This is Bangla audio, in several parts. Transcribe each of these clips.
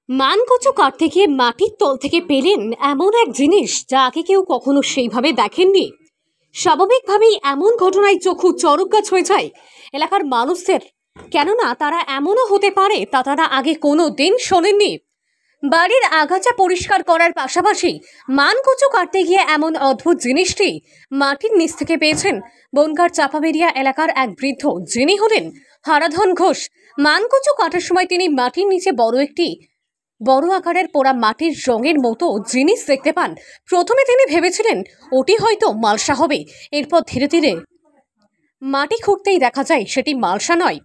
মানকচু কাটতে গিয়ে মাটির তল থেকে পেলেন এমন এক জিনিস যা আগে কেউ কখনো সেইভাবে দেখেননি। স্বাভাবিকভাবেই এমন ঘটনায় চক্ষু চড়ক গাছ হয়ে যায় এলাকার মানুষদের, কেননা তারা এমনও হতে পারে তা তারা আগে কোনো দিন শোনেননি। বাড়ির আগাছা পরিষ্কার করার পাশাপাশি মানকচু কাটতে গিয়ে এমন অদ্ভুত জিনিসটি মাটির নিচ থেকে পেয়েছেন বনগাঁর চাপাবেরিয়া এলাকার এক বৃদ্ধ, যিনি হলেন হারাধন ঘোষ। মানকচু কাটার সময় তিনি মাটির নিচে বড় আকারের পোড়া মাটির রঙের মতো জিনিস দেখতে পান। প্রথমে তিনি ভেবেছিলেন ওটি হয়তো মালসা হবে, এরপর ধীরে ধীরে মাটি খুঁড়তেই দেখা যায় সেটি মালসা নয়।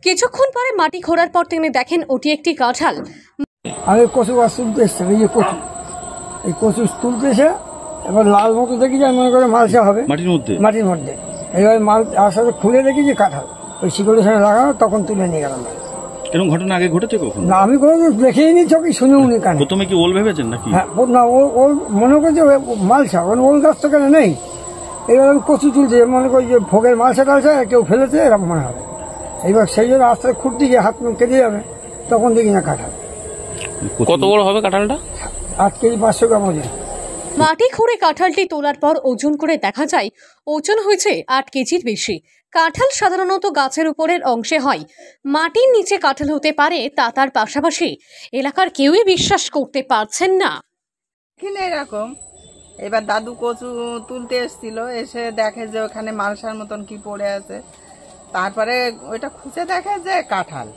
কিছুক্ষণ পরে মাটি খোঁড়ার পর তিনি দেখেন ওটি একটি কাঁঠাল। আমি কচু গাছ তুলতে এসছি, এই যে কচু, এই কচু তুলতেছে, এবার লাল মতো দেখি যে মনে করে মালসা হবে মাটির মধ্যে। এইবার মাল আসলে খুলে দেখি যে কাঁঠাল, ওই শিকড়ের সঙ্গে লাগানো, তখন তুলে নিয়ে গেলাম। এরকম ঘটনা আগে ঘটেছে কখন? না, আমি কোনো দেখেই নি, চোখে শুনেও নি কানে। প্রথমে কি ওল ভেবেছেন নাকি? হ্যাঁ, না, ওল মনে করছে মালসা, ওল গাছ তো কেন নেই। এবার আমি কচু তুলতে মনে করি যে ভোগের মালসা টালসা কেউ ফেলেছে, এরকম মনে হবে। এইবার সেই জন্য আস্তে খুঁড়তে গিয়ে হাত কেটে যাবে, তখন দেখি না কাঁঠাল। কত বড় হবে কাঁঠালটা? 8 কেজি 500 গ্রাম ওজন। মাটি খুঁড়ে কাঁঠালটি তোলার পর ওজন করে দেখা যায় ওজন হয়েছে 8 কেজির বেশি। কাঁঠাল সাধারণত গাছের উপরের অংশে হয়, মাটির নিচে কাঁঠাল হতে পারে তা তার পাশাপাশি এলাকার কেউই বিশ্বাস করতে পারছেন না। এরকম এবার দাদু কচু তুলতে এসেছিল, এসে দেখে যে ওখানে মালসার মতন কি পড়ে আছে। তারপরে ওইটা খুঁজে দেখে যে কাঁঠাল।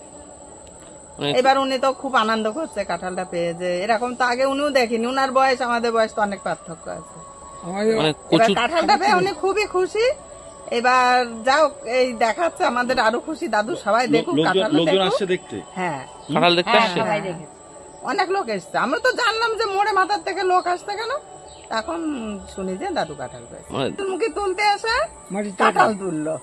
এবার উনি তো খুব আনন্দ করছে কাঁঠালটা পেয়ে, যে এরকম তো আগে উনিও দেখেনি। উনার বয়স আমাদের বয়স তো অনেক পার্থক্য আছে। এবার কাঁঠালটা পেয়ে উনি খুবই খুশি। এবার যাও, এই দেখাচ্ছে আমাদের আরো খুশি। দাদু সবাই দেখুক কাঁঠালটা দেখতে। হ্যাঁ, কাঁঠাল দেখতে আসছে, অনেক লোক এসছে। আমরা তো জানলাম যে মোড়ে মাথার থেকে লোক আসছে কেন, এখন শুনি যে দাদু কাঁঠাল পেয়েছে। মুখে তুলতে এসে কাঁঠাল তুললো।